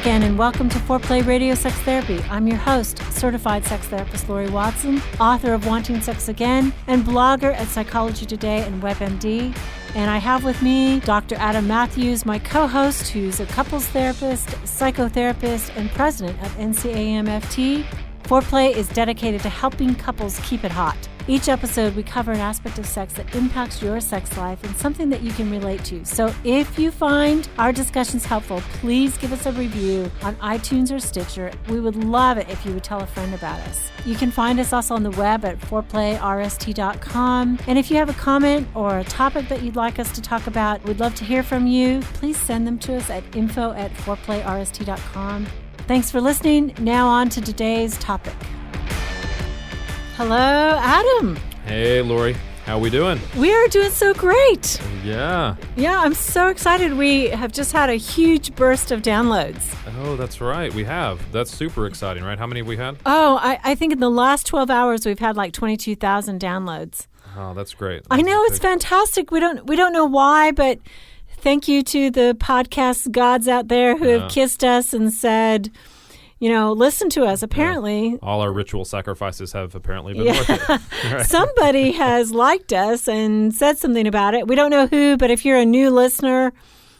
again, and welcome to Foreplay Radio Sex Therapy. I'm your host, certified sex therapist Laurie Watson, author of Wanting Sex Again, and blogger at Psychology Today and WebMD. And I have with me Dr. Adam Mathews, my co-host, who's a couples therapist, psychotherapist, and president of NCAMFT. Foreplay is dedicated to helping couples keep it hot. Each episode, we cover an aspect of sex that impacts your sex life and something that you can relate to. So if you find our discussions helpful, please give us a review on iTunes or Stitcher. We would love it if you would tell a friend about us. You can find us also on the web at foreplayrst.com. And if you have a comment or a topic that you'd like us to talk about, we'd love to hear from you. Please send them to us at info@foreplayrst.com. Thanks for listening. Now on to today's topic. Hello, Adam. Hey, Laurie. How we doing? We are doing so great. Yeah. Yeah, I'm so excited. We have just had a huge burst of downloads. Oh, that's right. We have. That's super exciting, right? How many have we had? Oh, I think in the last 12 hours, we've had like 22,000 downloads. Oh, that's great. I know, it's fantastic. We don't know why, but thank you to the podcast gods out there who have kissed us and said, you know, listen to us. Apparently, all our ritual sacrifices have apparently been worth it. Right. Somebody has liked us and said something about it. We don't know who, but if you're a new listener,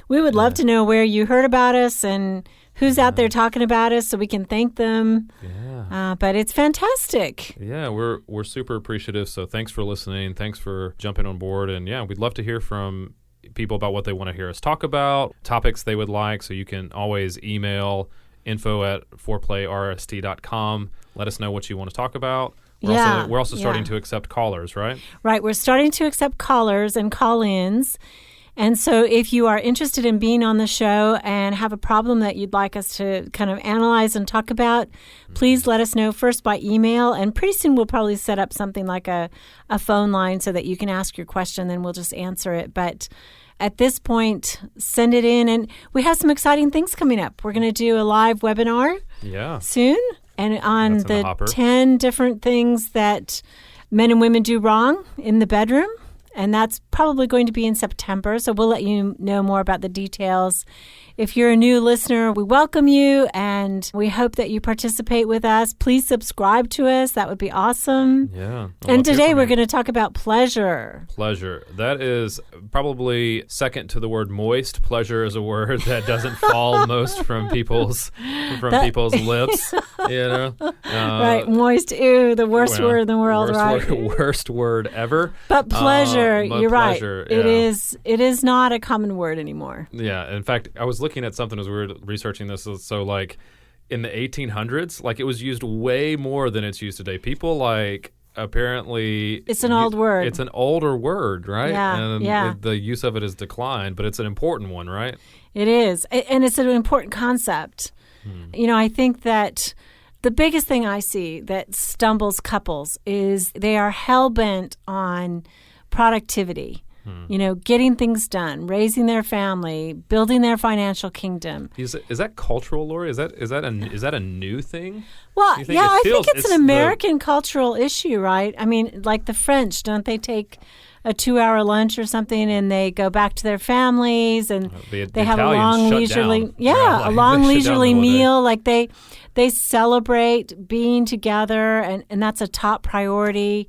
we would love to know where you heard about us and who's out there talking about us so we can thank them. Yeah. But it's fantastic. Yeah, we're super appreciative. So thanks for listening. Thanks for jumping on board. And yeah, we'd love to hear from people about what they want to hear us talk about, topics they would like. So you can always email info@foreplayrst.com. Let us know what you want to talk about. We're also starting to accept callers, right? Right. We're starting to accept callers and call-ins. And so if you are interested in being on the show and have a problem that you'd like us to kind of analyze and talk about, please let us know first by email. And pretty soon we'll probably set up something like a phone line so that you can ask your question, then we'll just answer it. But at this point, send it in. And we have some exciting things coming up. We're going to do a live webinar soon. And on the 10 different things that men and women do wrong in the bedroom. And that's probably going to be in September. So we'll let you know more about the details. If you're a new listener, we welcome you and we hope that you participate with us. Please subscribe to us. That would be awesome. Yeah. And today we're going to talk about pleasure. Pleasure. That is probably second to the word moist. Pleasure is a word that doesn't fall most from people's lips. You know? Right. Moist. Ew. The worst word in the world, right? Worst word ever. But pleasure, you're pleasure, right. Yeah. It is not a common word anymore. Yeah. In fact, I was looking at something as we were researching this. So like in the 1800s, like it was used way more than it's used today. People like apparently it's an old word. It's an older word, right? Yeah. And the use of it has declined, but it's an important one, right? It is. And it's an important concept. You know, I think that the biggest thing I see that stumbles couples is they are hell-bent on productivity. You know, getting things done, raising their family, building their financial kingdom. Is that cultural, Laurie? Is that a new thing? Well, I think it's an American cultural issue, right? I mean, like the French, don't they take a 2-hour lunch or something and they go back to their families and they have a long leisurely meal. Like they celebrate being together and that's a top priority.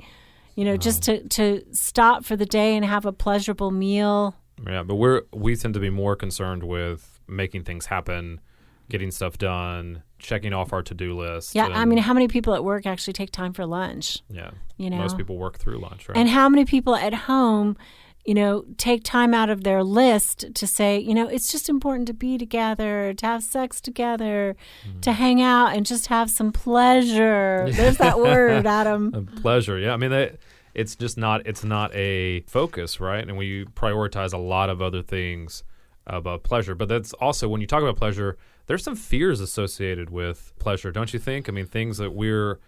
You know, just to stop for the day and have a pleasurable meal. Yeah, but we tend to be more concerned with making things happen, getting stuff done, checking off our to-do list. Yeah, I mean, how many people at work actually take time for lunch? Yeah, you know, most people work through lunch, right? And how many people at home, you know, take time out of their list to say, you know, it's just important to be together, to have sex together, to hang out and just have some pleasure. There's that word, Adam. Pleasure, yeah. I mean, it's not a focus, right? And we prioritize a lot of other things above pleasure. But that's also, when you talk about pleasure, there's some fears associated with pleasure, don't you think? I mean, things that we're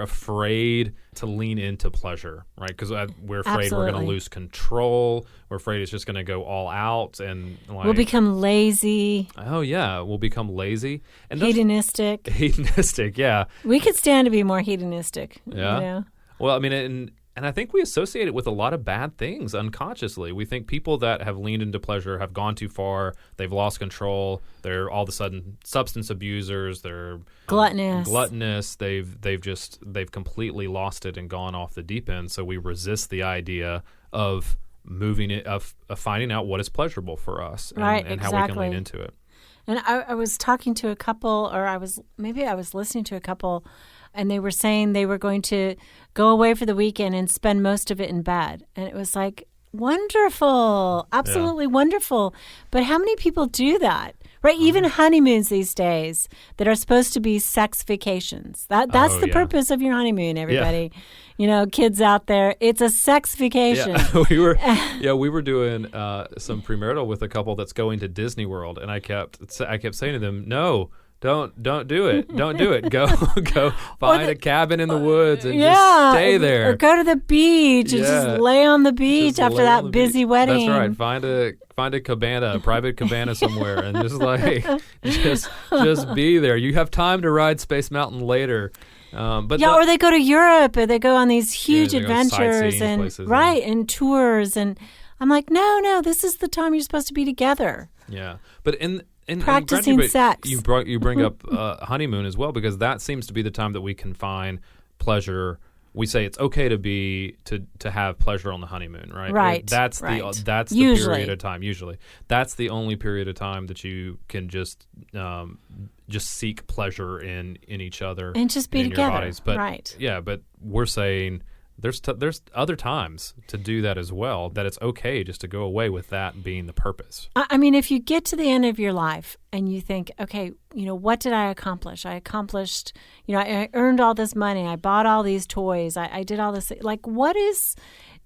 afraid to lean into pleasure, right? Because we're afraid we're going to lose control. We're afraid it's just going to go all out, and we'll become lazy. Oh yeah, we'll become lazy and hedonistic. Hedonistic, yeah. We could stand to be more hedonistic. Yeah. You know? Well, I mean, And I think we associate it with a lot of bad things unconsciously. We think people that have leaned into pleasure have gone too far. They've lost control. They're all of a sudden substance abusers. They're gluttonous. They've completely lost it and gone off the deep end. So we resist the idea of moving it, of finding out what is pleasurable for us, and how we can lean into it. And I was talking to a couple, or I was listening to a couple, and they were saying they were going to go away for the weekend and spend most of it in bed. And it was like, wonderful, absolutely wonderful. But how many people do that? Right? Even honeymoons these days that are supposed to be sex vacations. That's the purpose of your honeymoon, everybody. Yeah. You know, kids out there, it's a sex vacation. Yeah, we were doing some premarital with a couple that's going to Disney World, and I kept saying to them, no, don't do it. Don't do it. Go find a cabin in the woods and just stay there. Or go to the beach and just lay on the beach after that busy wedding. That's right. Find a cabana, a private cabana somewhere, and just be there. You have time to ride Space Mountain later. Or they go to Europe, or they go on these huge adventures and places, and tours. And I'm like, no, this is the time you're supposed to be together. Yeah, but in practicing sex, you bring up honeymoon as well, because that seems to be the time that we can find pleasure. We say it's okay to have pleasure on the honeymoon, right? Right. That's the period of time. Usually, that's the only period of time that you can just seek pleasure in each other and just be together. Your bodies. But, yeah, but we're saying there's other times to do that as well, that it's okay just to go away with that being the purpose. I mean, if you get to the end of your life and you think, okay, what did I accomplish? I accomplished, I earned all this money. I bought all these toys. I did all this. Like, what is,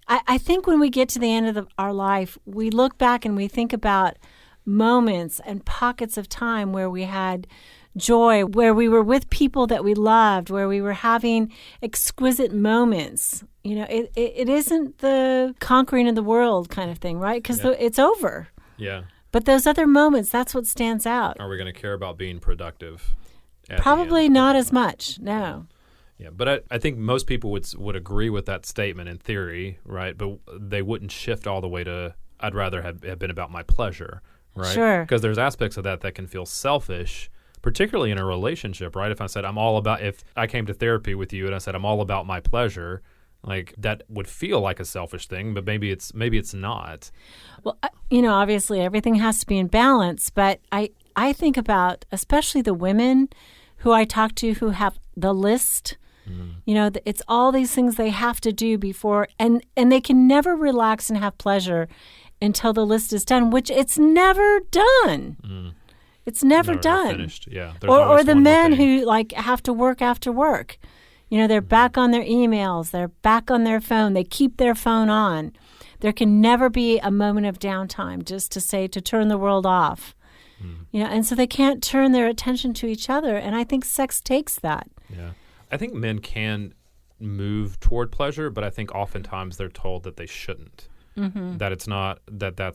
I think when we get to the end of our life, we look back and we think about moments and pockets of time where we had joy, where we were with people that we loved, where we were having exquisite moments. It isn't the conquering of the world kind of thing, right? Because it's over. Yeah. But those other moments, that's what stands out. Are we going to care about being productive? Probably not as much, no. Yeah, but I think most people would agree with that statement in theory, right? But they wouldn't shift all the way to, I'd rather have been about my pleasure, right? Sure. Because there's aspects of that can feel selfish, particularly in a relationship, right? If I said, if I came to therapy with you and I said, I'm all about my pleasure, like that would feel like a selfish thing, but maybe it's not. Well, obviously everything has to be in balance, but I think about especially the women who I talk to who have the list. Mm-hmm. It's all these things they have to do before, and they can never relax and have pleasure until the list is done, which it's never done. Mm. It's never done. Finished. Yeah. Or the men who have to work after work. They're back on their emails. They're back on their phone. They keep their phone on. There can never be a moment of downtime just to turn the world off. And so they can't turn their attention to each other. And I think sex takes that. Yeah. I think men can move toward pleasure, but I think oftentimes they're told that they shouldn't. Mm-hmm. That's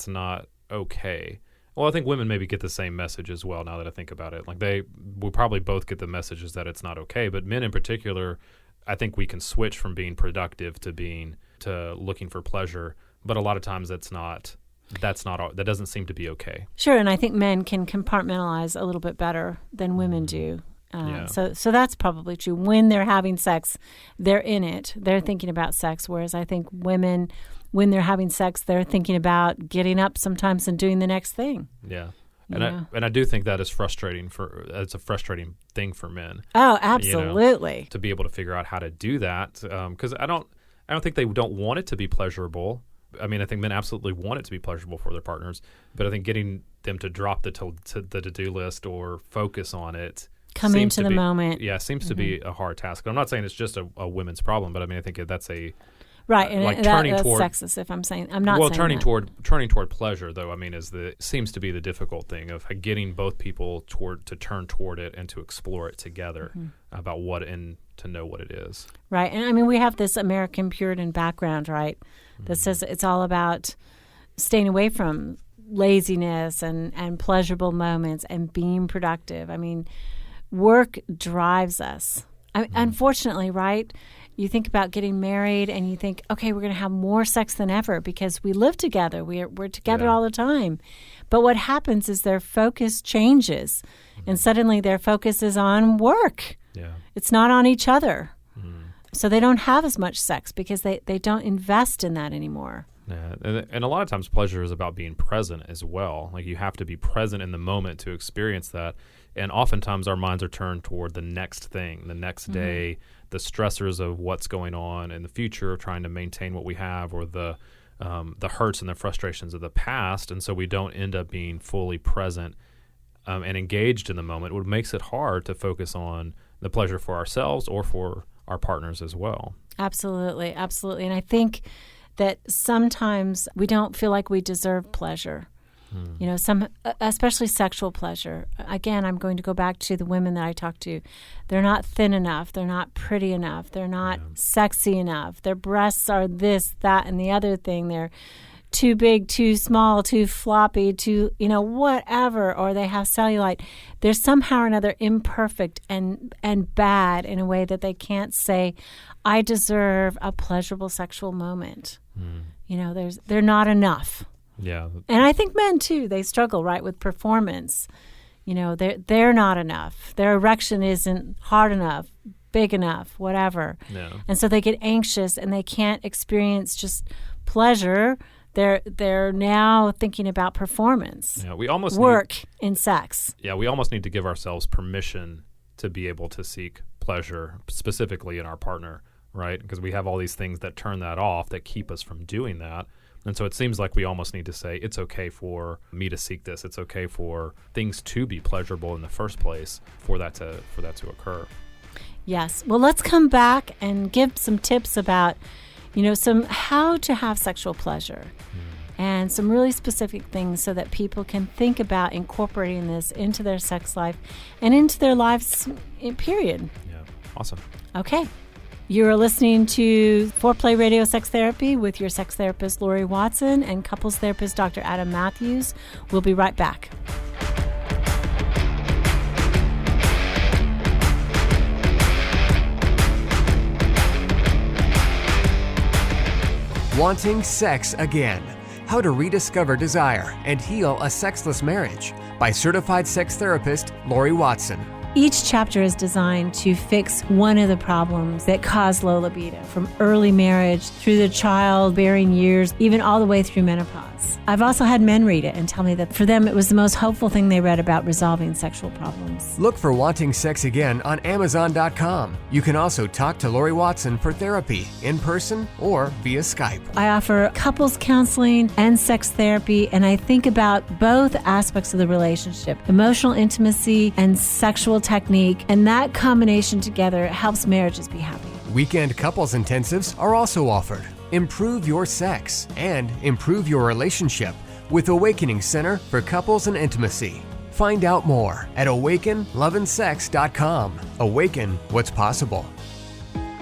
not okay. Well, I think women maybe get the same message as well now that I think about it. Like we probably both get the messages that it's not okay, but men in particular, I think we can switch from being productive to looking for pleasure, but a lot of times that doesn't seem to be okay. Sure, and I think men can compartmentalize a little bit better than women do. So that's probably true. When they're having sex, they're in it. They're thinking about sex, whereas I think women, when they're having sex, they're thinking about getting up sometimes and doing the next thing. Yeah. And I do think that is frustrating it's a frustrating thing for men. Oh, absolutely. To be able to figure out how to do that. Because I don't think they don't want it to be pleasurable. I mean, I think men absolutely want it to be pleasurable for their partners, but I think getting them to drop the to-do list or focus on it, come into the moment. Yeah, seems to be a hard task. I'm not saying it's just a women's problem, but I mean, I think that's a right, and that's sexist. If I'm saying, I'm not. Well, saying turning toward pleasure, though, I mean, seems to be the difficult thing of getting both people to turn toward it and to explore it together about what and to know what it is. Right, and I mean, we have this American Puritan background, right, that says it's all about staying away from laziness and pleasurable moments and being productive. I mean, work drives us. Unfortunately, right? You think about getting married and you think, okay, we're going to have more sex than ever because we live together. We're together all the time. But what happens is their focus changes, and suddenly their focus is on work. Yeah. It's not on each other. So they don't have as much sex because they don't invest in that anymore. Yeah. And a lot of times pleasure is about being present as well. Like, you have to be present in the moment to experience that. And oftentimes our minds are turned toward the next thing, the next day, the stressors of what's going on in the future, trying to maintain what we have, or the hurts and the frustrations of the past. And so we don't end up being fully present and engaged in the moment, which makes it hard to focus on the pleasure for ourselves or for our partners as well. Absolutely, absolutely. And I think that sometimes we don't feel like we deserve pleasure. You know, especially sexual pleasure. Again, I'm going to go back to the women that I talk to. They're not thin enough. They're not pretty enough. They're not sexy enough. Their breasts are this, that, and the other thing. They're too big, too small, too floppy, too, whatever, or they have cellulite. They're somehow or another imperfect and bad in a way that they can't say, I deserve a pleasurable sexual moment. They're not enough. Yeah. And I think men too, they struggle, right, with performance. They're not enough. Their erection isn't hard enough, big enough, whatever. Yeah. And so they get anxious and they can't experience just pleasure. They're now thinking about performance. Yeah, we almost work in sex. Yeah, we almost need to give ourselves permission to be able to seek pleasure, specifically in our partner, right? Because we have all these things that turn that off, that keep us from doing that. And so it seems like we almost need to say, it's okay for me to seek this. It's okay for things to be pleasurable in the first place for that to occur. Yes. Well, let's come back and give some tips about, some how to have sexual pleasure and some really specific things so that people can think about incorporating this into their sex life and into their lives, period. Yeah. Awesome. Okay. You're listening to Foreplay Radio Sex Therapy with your sex therapist, Laurie Watson, and couples therapist, Dr. Adam Mathews. We'll be right back. Wanting sex again. How to rediscover desire and heal a sexless marriage by certified sex therapist, Laurie Watson. Each chapter is designed to fix one of the problems that cause low libido, from early marriage through the childbearing years, even all the way through menopause. I've also had men read it and tell me that for them it was the most hopeful thing they read about resolving sexual problems. Look for Wanting Sex Again on Amazon.com. You can also talk to Laurie Watson for therapy in person or via Skype. I offer couples counseling and sex therapy, and I think about both aspects of the relationship, emotional intimacy and sexual technique, and that combination together helps marriages be happy. Weekend couples intensives are also offered. Improve your sex and improve your relationship with Awakening Center for Couples and Intimacy. Find out more at awakenloveandsex.com. Awaken what's possible.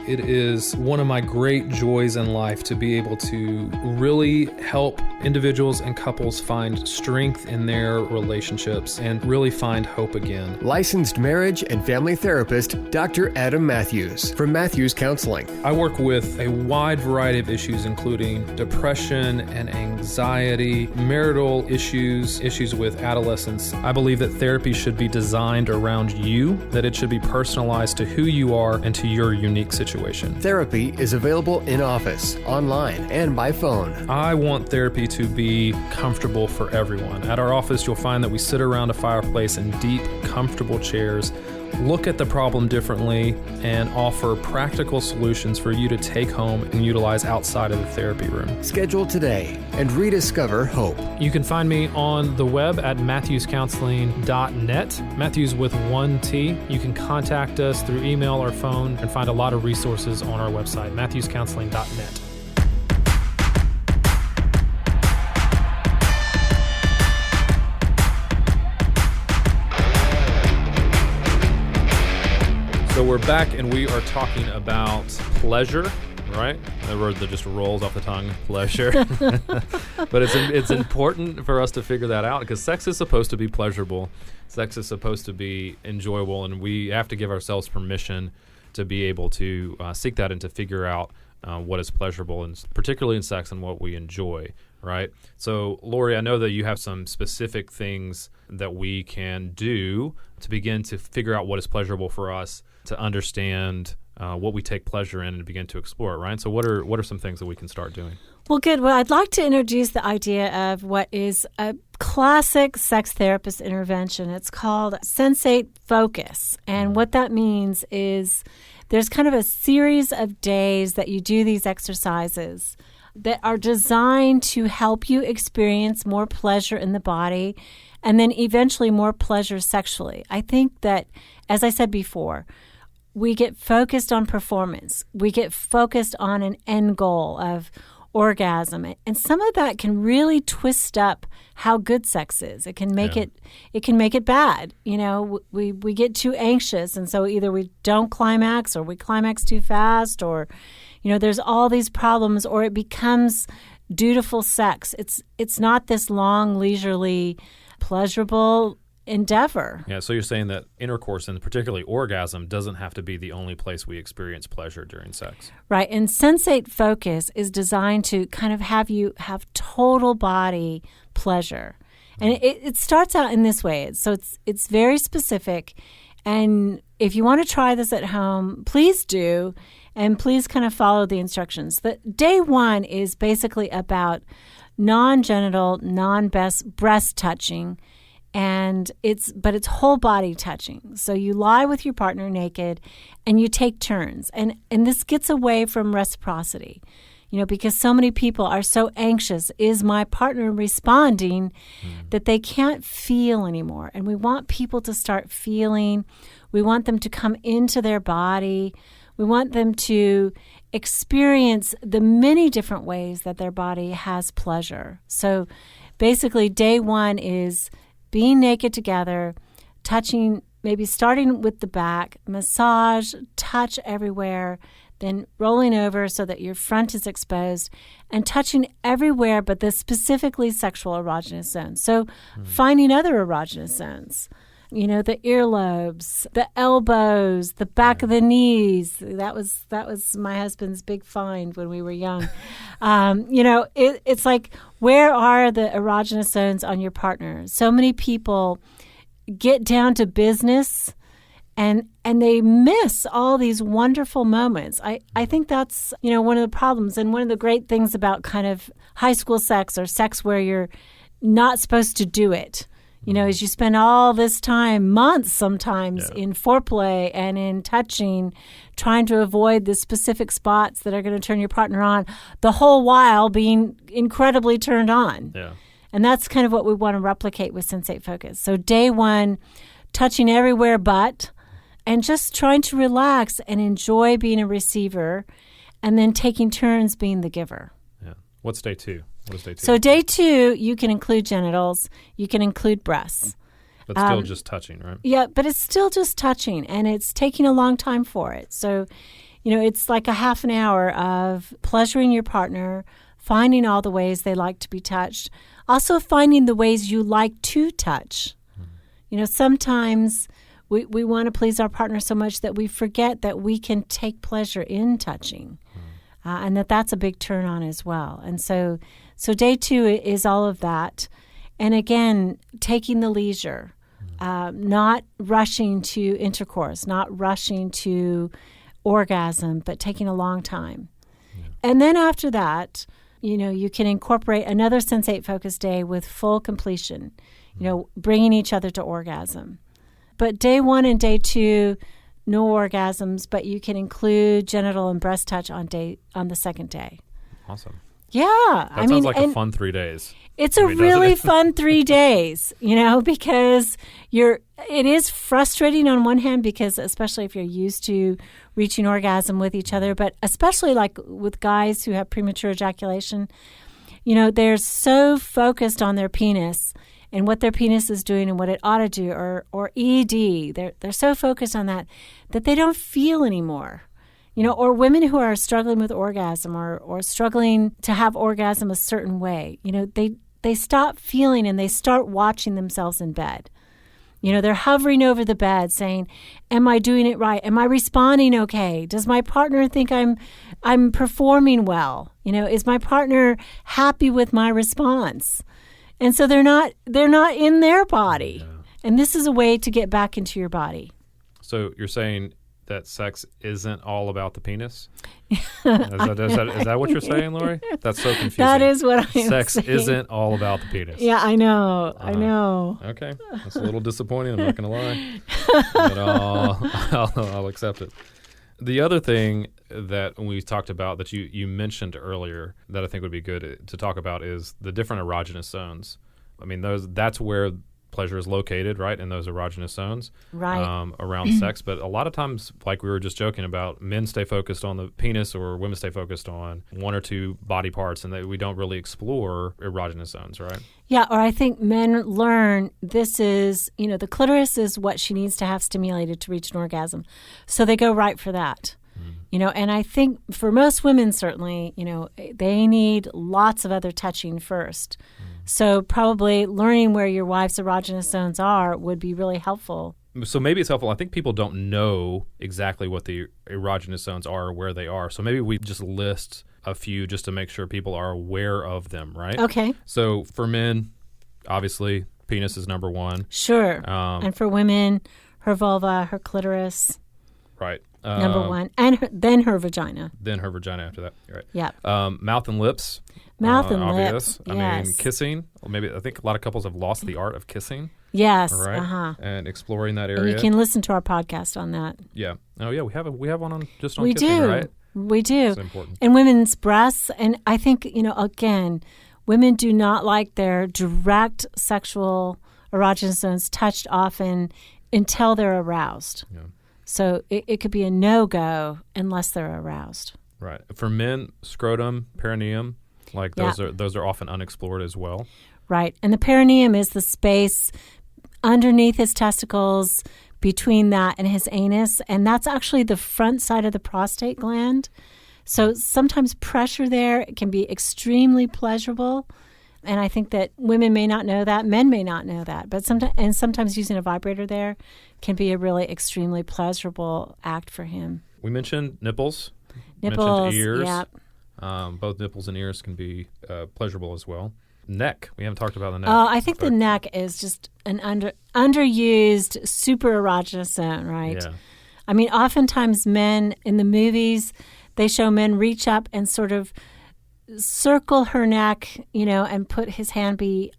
It is one of my great joys in life to be able to really help individuals and couples find strength in their relationships and really find hope again. Licensed marriage and family therapist, Dr. Adam Mathews from Mathews Counseling. I work with a wide variety of issues, including depression and anxiety, marital issues, issues with adolescence. I believe that therapy should be designed around you, that it should be personalized to who you are and to your unique situation. Therapy is available in office, online, and by phone. I want therapy to be comfortable for everyone. At our office, you'll find that we sit around a fireplace in deep, comfortable chairs, look at the problem differently, and offer practical solutions for you to take home and utilize outside of the therapy room. Schedule today and rediscover hope. You can find me on the web at mathewscounseling.net, Mathews with 1 T. You can contact us through email or phone and find a lot of resources on our website, mathewscounseling.net. So we're back and we are talking about pleasure, right? The word that just rolls off the tongue, pleasure. But it's important for us to figure that out because sex is supposed to be pleasurable. Sex is supposed to be enjoyable, and we have to give ourselves permission to be able to seek that and to figure out what is pleasurable, and particularly in sex, and what we enjoy, right? So, Laurie, I know that you have some specific things that we can do to begin to figure out what is pleasurable for us, to understand what we take pleasure in and begin to explore it, right? So what are some things that we can start doing? Well, good. Well, I'd like to introduce the idea of what is a classic sex therapist intervention. It's called sensate focus. And what that means is there's kind of a series of days that you do these exercises that are designed to help you experience more pleasure in the body and then eventually more pleasure sexually. I think that, as I said before, we get focused on performance. We get focused on an end goal of orgasm. And some of that can really twist up how good sex is. It can make it bad. You know, we get too anxious, and so either we don't climax or we climax too fast, or, you know, there's all these problems, or it becomes dutiful sex. It's not this long, leisurely, pleasurable endeavor. Yeah, so you're saying that intercourse, and particularly orgasm, doesn't have to be the only place we experience pleasure during sex. Right, and sensate focus is designed to kind of have you have total body pleasure. And it starts out in this way. So it's very specific, and if you want to try this at home, please do, and please kind of follow the instructions. The day one is basically about non-genital, non-breast touching, and it's whole body touching. So you lie with your partner naked and you take turns. And this gets away from reciprocity, you know, because so many people are so anxious. Is my partner responding? That they can't feel anymore. And we want people to start feeling. We want them to come into their body. We want them to experience the many different ways that their body has pleasure. So basically, day one is being naked together, touching, maybe starting with the back, massage, touch everywhere, then rolling over so that your front is exposed, and touching everywhere but the specifically sexual erogenous zones. So finding other erogenous zones, you know, the earlobes, the elbows, the back of the knees. That was my husband's big find when we were young. You know, it's like, where are the erogenous zones on your partner? So many people get down to business and they miss all these wonderful moments. I think that's, you know, one of the problems, and one of the great things about kind of high school sex, or sex where you're not supposed to do it. You know, as you spend all this time, months sometimes, in foreplay and in touching, trying to avoid the specific spots that are going to turn your partner on, the whole while being incredibly turned on. Yeah. And that's kind of what we want to replicate with Sensate Focus. So day one, touching everywhere but, and just trying to relax and enjoy being a receiver, and then taking turns being the giver. Yeah. What's day two? What is day two? So day two, you can include genitals, you can include breasts. But still just touching, right? Yeah, but it's still just touching, and it's taking a long time for it. So, you know, it's like a half an hour of pleasuring your partner, finding all the ways they like to be touched, also finding the ways you like to touch. You know, sometimes we want to please our partner so much that we forget that we can take pleasure in touching, and that's a big turn on as well. And so day two is all of that. And again, taking the leisure, not rushing to intercourse, not rushing to orgasm, but taking a long time. Yeah. And then after that, you know, you can incorporate another Sensate Focus day with full completion, you know, bringing each other to orgasm. But day one and day two, no orgasms, but you can include genital and breast touch on the second day. Awesome. Yeah. That sounds like a fun 3 days. It's a really fun 3 days, you know, because it is frustrating on one hand, because especially if you're used to reaching orgasm with each other, but especially like with guys who have premature ejaculation, you know, they're so focused on their penis and what their penis is doing and what it ought to do, or ED. They're so focused on that they don't feel anymore. You know, or women who are struggling with orgasm or struggling to have orgasm a certain way, you know, they stop feeling and they start watching themselves in bed. You know, they're hovering over the bed saying, am I doing it right? Am I responding okay? Does my partner think I'm performing well? You know, is my partner happy with my response? And so they're not in their body. Yeah. And this is a way to get back into your body. So you're saying that sex isn't all about the penis? Is that what you're saying, Laurie? That's so confusing. That is what I'm saying. Sex isn't all about the penis. Yeah, I know. I know. Okay. That's a little disappointing. I'm not going to lie. But I'll accept it. The other thing that we talked about that you mentioned earlier that I think would be good to talk about is the different erogenous zones. I mean, that's where pleasure is located, right, in those erogenous zones, right, around sex. But a lot of times, like we were just joking about, men stay focused on the penis or women stay focused on one or two body parts, and that we don't really explore erogenous zones, right? Yeah, or I think men learn this is, you know, the clitoris is what she needs to have stimulated to reach an orgasm. So they go right for that. You know, and I think for most women, certainly, you know, they need lots of other touching first. So probably learning where your wife's erogenous zones are would be really helpful. So maybe it's helpful. I think people don't know exactly what the erogenous zones are or where they are. So maybe we just list a few just to make sure people are aware of them, right? Okay. So for men, obviously, penis is number one. Sure. And for women, her vulva, her clitoris. Right. Number one. And then her vagina. Then her vagina after that. You're right. Yeah. Mouth and lips. Mouth and obvious. lips. I mean, kissing. Well, maybe I think a lot of couples have lost the art of kissing. Yes. Right. Uh-huh. And exploring that area. And you can listen to our podcast on that. Yeah. Oh, yeah. We have one on just on we kissing, do. right? We do. That's important. And women's breasts. And I think, you know, again, women do not like their direct sexual erogenous zones touched often until they're aroused. Yeah. So it could be a no-go unless they're aroused. Right. For men, scrotum, perineum, like those are often unexplored as well. Right. And the perineum is the space underneath his testicles, between that and his anus, and that's actually the front side of the prostate gland. So sometimes pressure there can be extremely pleasurable. And I think that women may not know that, men may not know that, but sometimes using a vibrator there can be a really extremely pleasurable act for him. We mentioned nipples. Nipples, mentioned ears. Yeah. Both nipples and ears can be pleasurable as well. Neck. We haven't talked about the neck. I think the neck is just an underused super erogenous zone, right? Yeah. I mean, oftentimes men in the movies, they show men reach up and sort of circle her neck, you know, and put his hand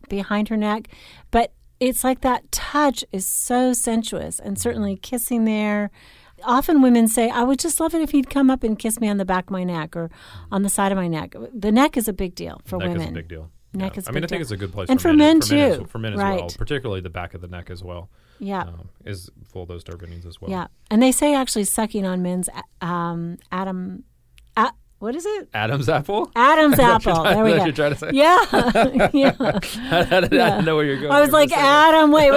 behind her neck. But it's like that touch is so sensuous, and certainly kissing there. Often women say, I would just love it if he'd come up and kiss me on the back of my neck or on the side of my neck. The neck is a big deal for women. Neck is a big deal. Neck is a big I deal. think it's a good place and for men too. For men as right. well, particularly the back of the neck as well. Yeah. Is full of those terpenes as well. Yeah. And they say actually sucking on men's what is it? Adam's apple? Adam's apple. There we go. You're trying to say? Yeah. Yeah. I didn't know where you're going. I was like, Adam, wait.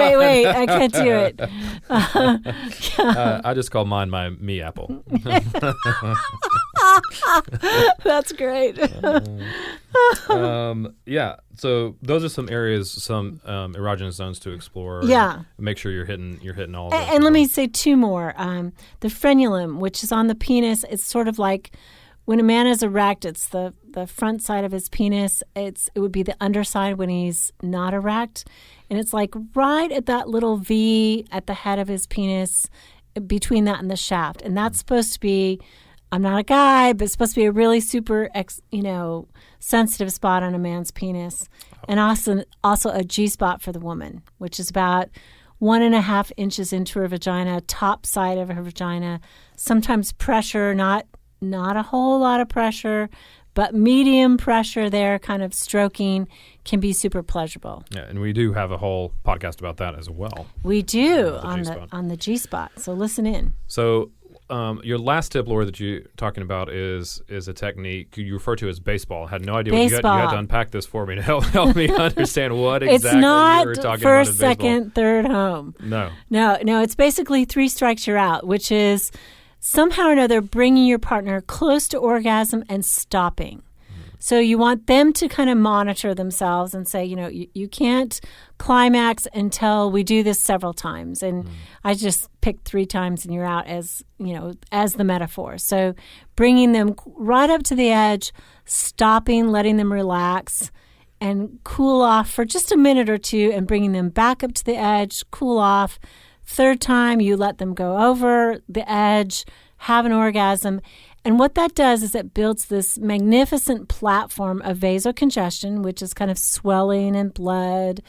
I can't do it. I just call mine my me apple. That's great. Yeah. So those are some areas, some erogenous zones to explore. Yeah. Make sure you're hitting all of those. And let me say two more. The frenulum, which is on the penis, it's sort of like when a man is erect, it's the front side of his penis. It would be the underside when he's not erect. And it's like right at that little V at the head of his penis, between that and the shaft. And that's supposed to be, I'm not a guy, but it's supposed to be a really super, sensitive spot on a man's penis. And also a G spot for the woman, which is about 1.5 inches into her vagina, top side of her vagina. Sometimes pressure, not a whole lot of pressure, but medium pressure there, kind of stroking, can be super pleasurable. Yeah, and we do have a whole podcast about that as well. We do on the G spot. So listen in. So your last tip, Laura, that you're talking about is a technique you refer to as baseball. I had no idea what you had to unpack this for me to help me understand what exactly you were talking about. It's not first, second, third home. No. It's basically 3 strikes you're out, which is somehow or another bringing your partner close to orgasm and stopping. So you want them to kind of monitor themselves and say, you can't climax until we do this several times. And I just picked 3 times and you're out as the metaphor. So bringing them right up to the edge, stopping, letting them relax and cool off for just a minute or 2 and bringing them back up to the edge, cool off. 3rd time, you let them go over the edge, have an orgasm. And what that does is it builds this magnificent platform of vasocongestion, which is kind of swelling and blood,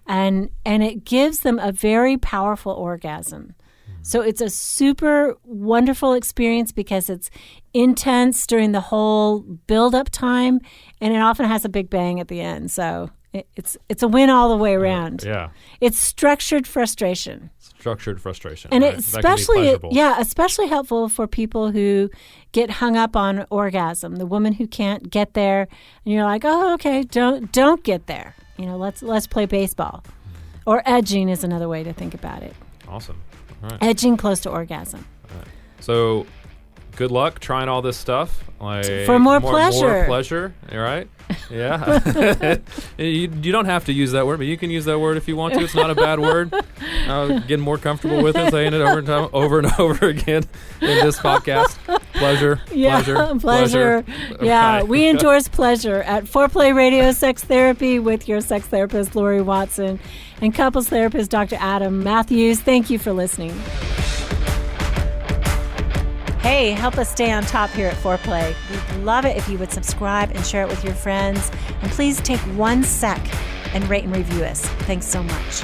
and it gives them a very powerful orgasm. So it's a super wonderful experience because it's intense during the whole build-up time, and it often has a big bang at the end. So it's a win all the way around. Yeah. It's structured frustration. Structured frustration. And right? especially helpful for people who get hung up on orgasm. The woman who can't get there, and you're like, oh, okay, don't get there. Let's play baseball. Or edging is another way to think about it. Awesome. All right. Edging close to orgasm. All right. So, good luck trying all this stuff. For more pleasure. More pleasure, all right? Yeah. you don't have to use that word, but you can use that word if you want to. It's not a bad word. Getting more comfortable with it, saying it over and over again in this podcast. Pleasure. Yeah, Right. we endorse pleasure at Foreplay Radio Sex Therapy with your sex therapist, Laurie Watson, and couples therapist, Dr. Adam Mathews. Thank you for listening. Hey, help us stay on top here at Foreplay. We'd love it if you would subscribe and share it with your friends. And please take 1 sec and rate and review us. Thanks so much.